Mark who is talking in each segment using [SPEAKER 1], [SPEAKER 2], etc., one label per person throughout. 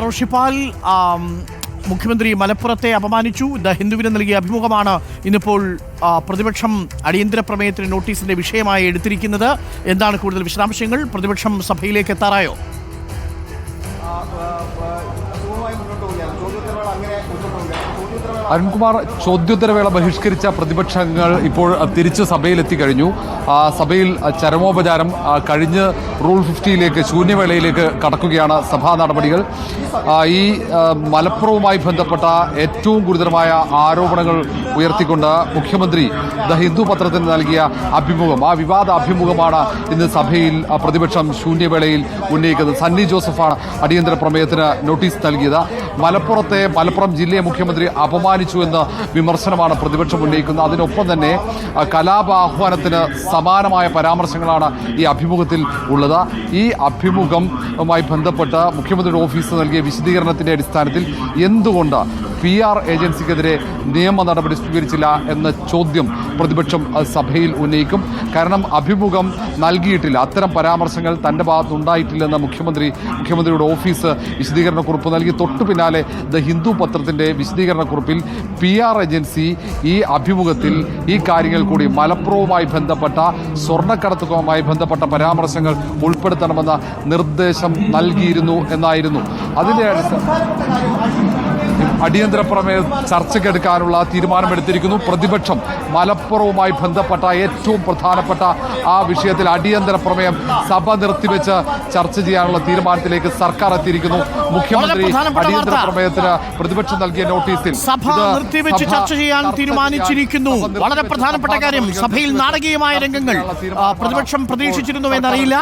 [SPEAKER 1] റോഷിപ്പാൽ മുഖ്യമന്ത്രി മലപ്പുറത്തെ അപമാനിച്ചു. ദ ഹിന്ദുവിന് നൽകിയ അഭിമുഖമാണ് ഇന്നിപ്പോൾ പ്രതിപക്ഷം അടിയന്തര പ്രമേയത്തിന് നോട്ടീസിന്റെ വിഷയമായി എടുത്തിരിക്കുന്നത്. എന്താണ് കൂടുതൽ വിശദാംശങ്ങൾ? പ്രതിപക്ഷം സഭയിലേക്ക് എത്താറായോ?
[SPEAKER 2] അരുൺകുമാർ, ചോദ്യോത്തരവേള ബഹിഷ്കരിച്ച പ്രതിപക്ഷങ്ങൾ ഇപ്പോൾ തിരിച്ച് സഭയിലെത്തി കഴിഞ്ഞു. സഭയിൽ ചരമോപചാരം കഴിഞ്ഞ് റൂൾ 50യിലേക്ക് ശൂന്യവേളയിലേക്ക് കടക്കുകയാണ് സഭാ നടപടികൾ. ഈ മലപ്പുറവുമായി ബന്ധപ്പെട്ട ഏറ്റവും ഗുരുതരമായ ആരോപണങ്ങൾ ഉയർത്തിക്കൊണ്ട് മുഖ്യമന്ത്രി ദ ഹിന്ദു പത്രത്തിന് നൽകിയ അഭിമുഖം, ആ വിവാദ അഭിമുഖമാണ് ഇന്ന് സഭയിൽ പ്രതിപക്ഷം ശൂന്യവേളയിൽ ഉന്നയിക്കുന്നത്. സണ്ണി ജോസഫാണ് അടിയന്തര പ്രമേയത്തിന് നോട്ടീസ് നൽകിയത്. മലപ്പുറം ജില്ലയെ മുഖ്യമന്ത്രി അപമാനിച്ചു എന്ന വിമർശനമാണ് പ്രതിപക്ഷം ഉന്നയിക്കുന്നത്. അതിനൊപ്പം തന്നെ കലാപാഹ്വാനത്തിന് സമാനമായ പരാമർശങ്ങളാണ് ഈ അഭിമുഖത്തിൽ ഉള്ളത്. ഈ അഭിമുഖവുമായി ബന്ധപ്പെട്ട് മുഖ്യമന്ത്രിയുടെ ഓഫീസ് നൽകിയ വിശദീകരണത്തിന്റെ അടിസ്ഥാനത്തിൽ എന്തുകൊണ്ട് PR ഏജൻസിക്കെതിരെ നിയമ നടപടി സ്വീകരിച്ചില്ല എന്ന ചോദ്യം പ്രതിപക്ഷം സഭയിൽ ഉന്നയിക്കും. കാരണം അഭിമുഖം നൽകിയിട്ടില്ല, അത്തരം പരാമർശങ്ങൾ തന്റെ ഭാഗത്തുണ്ടായിട്ടില്ലെന്ന് മുഖ്യമന്ത്രിയുടെ ഓഫീസ് വിശദീകരണക്കുറിപ്പ് നൽകി. തൊട്ടു പിന്നാലെ ദ ഹിന്ദു പത്രത്തിന്റെ വിശദീകരണക്കുറിപ്പിൽ PR ഏജൻസി ഈ അഭിമുഖത്തിൽ ഈ കാര്യങ്ങൾ കൂടി മലപ്പുറവുമായി ബന്ധപ്പെട്ട സ്വർണ്ണക്കടത്തുമായി ബന്ധപ്പെട്ട പരാമർശങ്ങൾ ഉൾപ്പെടുത്തണമെന്ന നിർദ്ദേശം നൽകിയിരുന്നു എന്നായിരുന്നു. അതിന്റെ അടിയന്തര പ്രമേയം ചർച്ചയ്ക്കെടുക്കാനുള്ള തീരുമാനമെടുത്തിരിക്കുന്നു. പ്രതിപക്ഷം മലപ്പുറവുമായി ബന്ധപ്പെട്ട ഏറ്റവും പ്രധാനപ്പെട്ട ആ വിഷയത്തിൽ അടിയന്തര പ്രമേയം സഭ നിർത്തിവെച്ച് ചർച്ച ചെയ്യാനുള്ള തീരുമാനത്തിലേക്ക് സർക്കാർ എത്തിയിരിക്കുന്നു. മുഖ്യമന്ത്രി അടിയന്തര പ്രമേയത്തിന് പ്രതിപക്ഷം നൽകിയ നോട്ടീസിൽ
[SPEAKER 1] സഭ നിർത്തിവെച്ച് ചർച്ച ചെയ്യാൻ തീരുമാനിച്ചിരിക്കുന്നു. വളരെ പ്രധാനപ്പെട്ട കാര്യം, സഭയിൽ നാടകീയമായ രംഗങ്ങൾ പ്രതിപക്ഷം പ്രതീക്ഷിച്ചിരുന്നു എന്നറിയില്ല.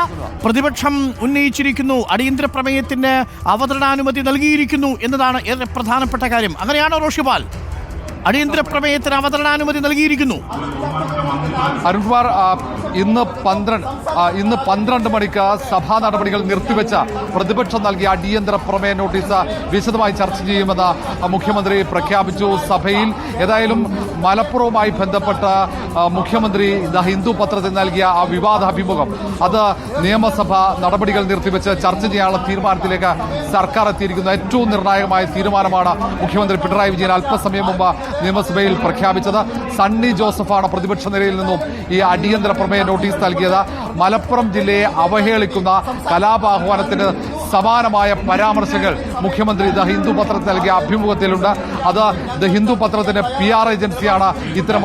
[SPEAKER 1] പ്രതിപക്ഷം ഉന്നയിച്ചിരിക്കുന്നു അടിയന്തര പ്രമേയത്തിന് അവതരണാനുമതി നൽകിയിരിക്കുന്നു എന്നതാണ് ഏറെ പ്രധാനപ്പെട്ട കാര്യം. അങ്ങനെയാണോ റോഷിപാൽ? അടിയന്തര പ്രമേയത്തിന് അവതരണാനുമതി നൽകിയിരിക്കുന്നു.
[SPEAKER 2] അരുൺകുമാർ, ഇന്ന് 12 മണിക്ക് സഭാ നടപടികൾ നിർത്തിവെച്ച പ്രതിപക്ഷം നൽകിയ അടിയന്തര പ്രമേയ നോട്ടീസ് വിശദമായി ചർച്ച ചെയ്യുമെന്ന് മുഖ്യമന്ത്രി പ്രഖ്യാപിച്ചു. സഭയിൽ ഏതായാലും മലപ്പുറവുമായി ബന്ധപ്പെട്ട മുഖ്യമന്ത്രി ദ ഹിന്ദു പത്രത്തിൽ നൽകിയ ആ വിവാദ അഭിമുഖം അത് നിയമസഭ നടപടികൾ നിർത്തിവെച്ച് ചർച്ച ചെയ്യാനുള്ള തീരുമാനത്തിലേക്ക് സർക്കാർ എത്തിയിരിക്കുന്നു. ഏറ്റവും നിർണായകമായ തീരുമാനമാണ് മുഖ്യമന്ത്രി പിണറായി വിജയൻ അല്പസമയം മുമ്പ് നിയമസഭയിൽ പ്രഖ്യാപിച്ചത്. സണ്ണി ജോസഫാണ് പ്രതിപക്ഷ നിരയിൽ നിന്നും ഈ അടിയന്തര പ്രമേയ നോട്ടീസ് നൽകിയത്. മലപ്പുറം ജില്ലയെ അവഹേളിക്കുന്ന കലാപാഹ്വാനത്തിന് സമാനമായ പരാമർശങ്ങൾ മുഖ്യമന്ത്രി ദ ഹിന്ദു പത്രത്തിൽ നൽകിയ അഭിമുഖത്തിലുണ്ട്. അത് ദ ഹിന്ദു പത്രത്തിന്റെ PR ഏജൻസിയാണ് ഇത്തരം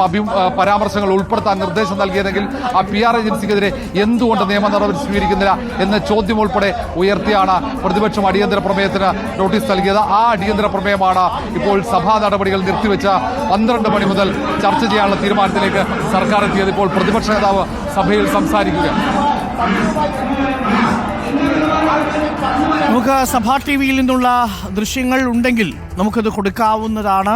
[SPEAKER 2] പരാമർശങ്ങൾ ഉൾപ്പെടുത്താൻ നിർദ്ദേശം നൽകിയതെങ്കിൽ ആ PR ഏജൻസിക്കെതിരെ എന്തുകൊണ്ട് നിയമ നടപടി സ്വീകരിക്കുന്നില്ല എന്ന ചോദ്യം ഉൾപ്പെടെ ഉയർത്തിയാണ് പ്രതിപക്ഷം അടിയന്തര പ്രമേയത്തിന് നോട്ടീസ് നൽകിയത്. ആ അടിയന്തര പ്രമേയമാണ് ഇപ്പോൾ സഭാ നടപടികൾ നിർത്തിവെച്ച 12 മണി മുതൽ ചർച്ച ചെയ്യാനുള്ള തീരുമാനത്തിലേക്ക് സർക്കാർ എത്തിയത്. ഇപ്പോൾ പ്രതിപക്ഷ നേതാവ് സഭയിൽ സംസാരിക്കുക.
[SPEAKER 1] നമുക്ക് സഭാ TV-യിൽ നിന്നുള്ള ദൃശ്യങ്ങൾ ഉണ്ടെങ്കിൽ നമുക്കത് കൊടുക്കാവുന്നതാണ്.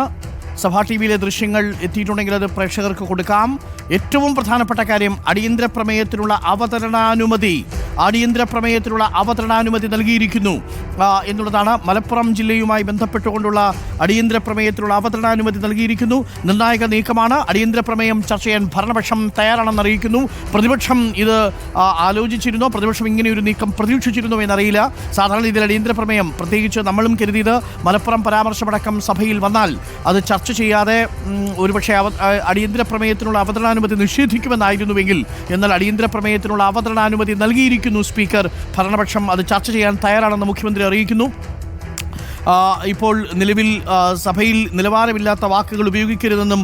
[SPEAKER 1] സഭാ TV-യിലെ ദൃശ്യങ്ങൾ എത്തിയിട്ടുണ്ടെങ്കിൽ അത് പ്രേക്ഷകർക്ക് കൊടുക്കാം. ഏറ്റവും പ്രധാനപ്പെട്ട കാര്യം, അടിയന്തര പ്രമേയത്തിനുള്ള അവതരണാനുമതി നൽകിയിരിക്കുന്നു എന്നുള്ളതാണ്. മലപ്പുറം ജില്ലയുമായി ബന്ധപ്പെട്ടുകൊണ്ടുള്ള അടിയന്തര പ്രമേയത്തിനുള്ള അവതരണാനുമതി നൽകിയിരിക്കുന്നു. നിർണായക നീക്കമാണ്. അടിയന്തര പ്രമേയം ചർച്ച ചെയ്യാൻ ഭരണപക്ഷം തയ്യാറാണെന്ന് അറിയിക്കുന്നു. പ്രതിപക്ഷം ഇത് ആലോചിച്ചിരുന്നോ? പ്രതിപക്ഷം ഇങ്ങനെയൊരു നീക്കം പ്രതീക്ഷിച്ചിരുന്നോ എന്നറിയില്ല. സാധാരണ രീതിയിൽ അടിയന്തര പ്രമേയം, പ്രത്യേകിച്ച് നമ്മളും കരുതിയത് മലപ്പുറം പരാമർശമടക്കം സഭയിൽ വന്നാൽ അത് ചർച്ച ചെയ്യാതെ ഒരുപക്ഷെ അടിയന്തര പ്രമേയത്തിനുള്ള അവതരണാനുമതി നിഷേധിക്കുമെന്നായിരുന്നുവെങ്കിൽ, എന്നാൽ അടിയന്തര പ്രമേയത്തിനുള്ള അവതരണാനുമതി നൽകിയിരിക്കുന്നു സ്പീക്കർ. ഭരണപക്ഷം അത് ചർച്ച ചെയ്യാൻ തയ്യാറാണെന്ന് മുഖ്യമന്ത്രി അറിയിക്കുന്നു. ഇപ്പോൾ നിലവിൽ സഭയിൽ നിലവാരമില്ലാത്ത വാക്കുകൾ ഉപയോഗിക്കരുതെന്നും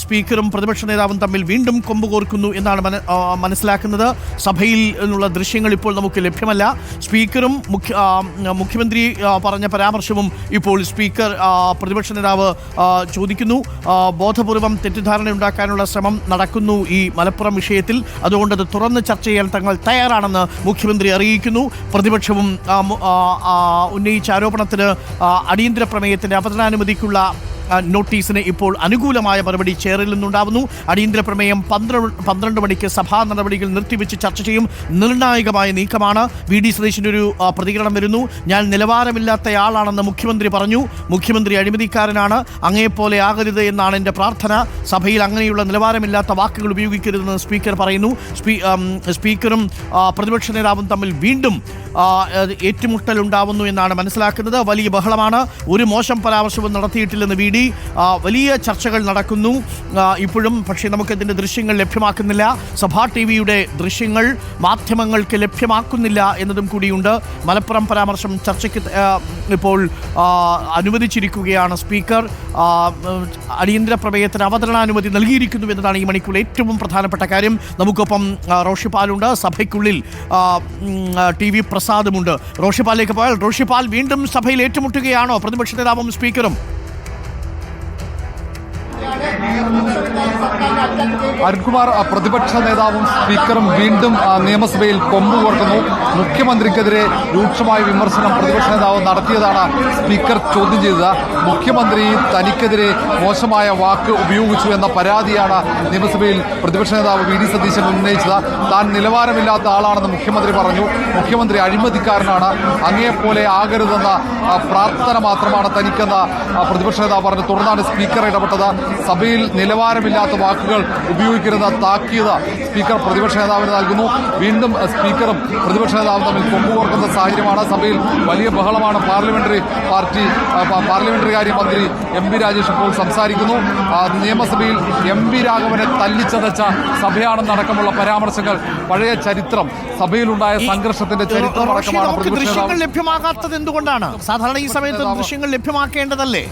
[SPEAKER 1] സ്പീക്കറും പ്രതിപക്ഷ നേതാവും തമ്മിൽ വീണ്ടും കൊമ്പ് കോർക്കുന്നു എന്നാണ് മനസ്സിലാക്കുന്നത്. സഭയിൽ നിന്നുള്ള ദൃശ്യങ്ങൾ ഇപ്പോൾ നമുക്ക് ലഭ്യമല്ല. സ്പീക്കറും മുഖ്യമന്ത്രി പറഞ്ഞ പരാമർശവും ഇപ്പോൾ പ്രതിപക്ഷ നേതാവ് ചോദിക്കുന്നു. ബോധപൂർവം തെറ്റിദ്ധാരണയുണ്ടാക്കാനുള്ള ശ്രമം നടക്കുന്നു ഈ മലപ്പുറം വിഷയത്തിൽ. അതുകൊണ്ട് അത് തുറന്ന് ചർച്ച ചെയ്യാൻ തങ്ങൾ തയ്യാറാണെന്ന് മുഖ്യമന്ത്രി അറിയിക്കുന്നു. പ്രതിപക്ഷവും ഉന്നയിച്ച ആരോപണത്തിന് അടിയന്തര പ്രമേയത്തിന്റെ അവതരണാനുമതിക്കുള്ള നോട്ടീസിന് ഇപ്പോൾ അനുകൂലമായ മറുപടി ചെയറിൽ നിന്നുണ്ടാവുന്നു. അടിയന്തര പ്രമേയം 12 മണിക്ക് സഭാ നടപടികൾ നിർത്തിവെച്ച് ചർച്ച ചെയ്യും. നിർണായകമായ നീക്കമാണ്. VD സതീശൻ്റെ ഒരു പ്രതികരണം വരുന്നു. ഞാൻ നിലവാരമില്ലാത്തയാളാണെന്ന് മുഖ്യമന്ത്രി പറഞ്ഞു. മുഖ്യമന്ത്രി അഴിമതിക്കാരനാണ്, അങ്ങയെപ്പോലെ ആകരുത് എന്നാണ് എൻ്റെ പ്രാർത്ഥന. സഭയിൽ അങ്ങനെയുള്ള നിലവാരമില്ലാത്ത വാക്കുകൾ ഉപയോഗിക്കരുതെന്ന് സ്പീക്കർ പറയുന്നു. സ്പീക്കറും പ്രതിപക്ഷ നേതാവും തമ്മിൽ വീണ്ടും ഏറ്റുമുട്ടൽ ഉണ്ടാവുന്നു എന്നാണ് മനസ്സിലാക്കുന്നത്. വലിയ ബഹളമാണ്. ഒരു മോശം പരാമർശവും നടത്തിയിട്ടില്ലെന്ന് വി ഡി. വലിയ ചർച്ചകൾ നടക്കുന്നു ഇപ്പോഴും. പക്ഷേ നമുക്കതിൻ്റെ ദൃശ്യങ്ങൾ ലഭ്യമാക്കുന്നില്ല. സഭാ ടി വിയുടെ ദൃശ്യങ്ങൾ മാധ്യമങ്ങൾക്ക് ലഭ്യമാക്കുന്നില്ല എന്നതും കൂടിയുണ്ട്. മലപ്പുറം പരാമർശം ചർച്ചയ്ക്ക് ഇപ്പോൾ അനുവദിച്ചിരിക്കുകയാണ് സ്പീക്കർ. അടിയന്തര പ്രമേയത്തിന് അവതരണാനുമതി നൽകിയിരിക്കുന്നു എന്നതാണ് ഈ മണിക്കൂർ ഏറ്റവും പ്രധാനപ്പെട്ട കാര്യം. നമുക്കൊപ്പം റോഷിപാലുണ്ട്. സഭയ്ക്കുള്ളിൽ TV പ്രസാദുമുണ്ട്. റോഷിപാലിലേക്ക് പോയാൽ, റോഷിപാൽ, വീണ്ടും സഭയിൽ ഏറ്റുമുട്ടുകയാണോ പ്രതിപക്ഷ നേതാവും സ്പീക്കറും?
[SPEAKER 2] അരുൺകുമാർ, പ്രതിപക്ഷ നേതാവും സ്പീക്കറും വീണ്ടും നിയമസഭയിൽ കൊമ്പ് കോർക്കുന്നു. മുഖ്യമന്ത്രിക്കെതിരെ രൂക്ഷമായ വിമർശനം പ്രതിപക്ഷ നേതാവ് നടത്തിയതാണ് സ്പീക്കർ ചോദ്യം ചെയ്തത്. മുഖ്യമന്ത്രി തനിക്കെതിരെ മോശമായ വാക്ക് ഉപയോഗിച്ചു എന്ന പരാതിയാണ് നിയമസഭയിൽ പ്രതിപക്ഷ നേതാവ് വി ഡി സതീശൻ ഉന്നയിച്ചത്. താൻ നിലവാരമില്ലാത്ത ആളാണെന്ന് മുഖ്യമന്ത്രി പറഞ്ഞു. മുഖ്യമന്ത്രി അഴിമതിക്കാരനാണ്, അങ്ങേപ്പോലെ ആകരുതെന്ന പ്രാർത്ഥന മാത്രമാണ് തനിക്കെന്ന് പ്രതിപക്ഷ നേതാവ് പറഞ്ഞു. തുടർന്നാണ് സ്പീക്കർ ഇടപെട്ടത്. സഭയിൽ നിലവാരമില്ലാത്ത വാക്കുകൾ ഉപയോഗിക്കരുന്ന താക്കീത് സ്പീക്കർ പ്രതിപക്ഷ നേതാവിന് നൽകുന്നു. വീണ്ടും സ്പീക്കറും പ്രതിപക്ഷ നേതാവും തമ്മിൽ കൊമ്പുകോർക്കുന്ന സാഹചര്യമാണ്. സഭയിൽ വലിയ ബഹളമാണ്. പാർലമെന്ററി കാര്യ മന്ത്രി MP രാജേഷ് ഇപ്പോൾ സംസാരിക്കുന്നു. നിയമസഭയിൽ MP രാഘവനെ തല്ലിച്ചതച്ച സഭയാണെന്നടക്കമുള്ള പരാമർശങ്ങൾ, പഴയ ചരിത്രം, സഭയിലുണ്ടായ സംഘർഷത്തിന്റെ ചരിത്രം അടക്കമാണ് പ്രതിപക്ഷ നേതാവ്.
[SPEAKER 1] ലഭ്യമാകാത്തത് എന്തുകൊണ്ടാണ്? സാധാരണ ഈ സമയത്ത് ദൃശ്യങ്ങൾ ലഭ്യമാക്കേണ്ടതല്ലേ?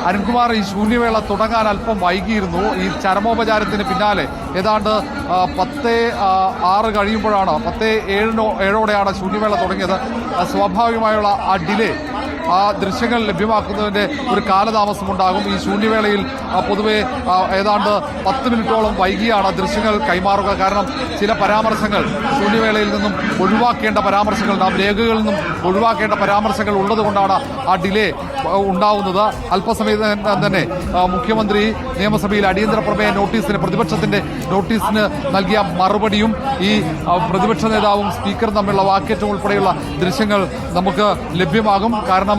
[SPEAKER 2] അരുൺകുമാർ, ഈ ശൂന്യവേള തുടങ്ങാൻ അല്പം വൈകിയിരുന്നു. ഈ ചരമോപചാരത്തിന് പിന്നാലെ ഏതാണ്ട് 10:06 കഴിയുമ്പോഴാണ്, 10:07 ശൂന്യവേള തുടങ്ങിയത്. സ്വാഭാവികമായുള്ള ആ ഡിലേ, ആ ദൃശ്യങ്ങൾ ലഭ്യമാക്കുന്നതിൻ്റെ ഒരു കാലതാമസമുണ്ടാകും. ഈ ശൂന്യവേളയിൽ പൊതുവെ ഏതാണ്ട് 10 മിനിറ്റോളം വൈകിയാണ് ദൃശ്യങ്ങൾ കൈമാറുക. കാരണം ചില പരാമർശങ്ങൾ ശൂന്യവേളയിൽ നിന്നും ഒഴിവാക്കേണ്ട പരാമർശങ്ങളുണ്ടാകും, രേഖകളിൽ നിന്നും ഒഴിവാക്കേണ്ട പരാമർശങ്ങൾ ഉള്ളതുകൊണ്ടാണ് ആ ഡിലേ ഉണ്ടാവുന്നത്. അല്പസമയം തന്നെ മുഖ്യമന്ത്രി നിയമസഭയിൽ അടിയന്തര പ്രമേയ നോട്ടീസിന്, പ്രതിപക്ഷത്തിന്റെ നോട്ടീസിന് നൽകിയ മറുപടിയും ഈ പ്രതിപക്ഷ നേതാവും സ്പീക്കറും തമ്മിലുള്ള വാക്കേറ്റം ഉൾപ്പെടെയുള്ള ദൃശ്യങ്ങൾ നമുക്ക് ലഭ്യമാകും. കാരണം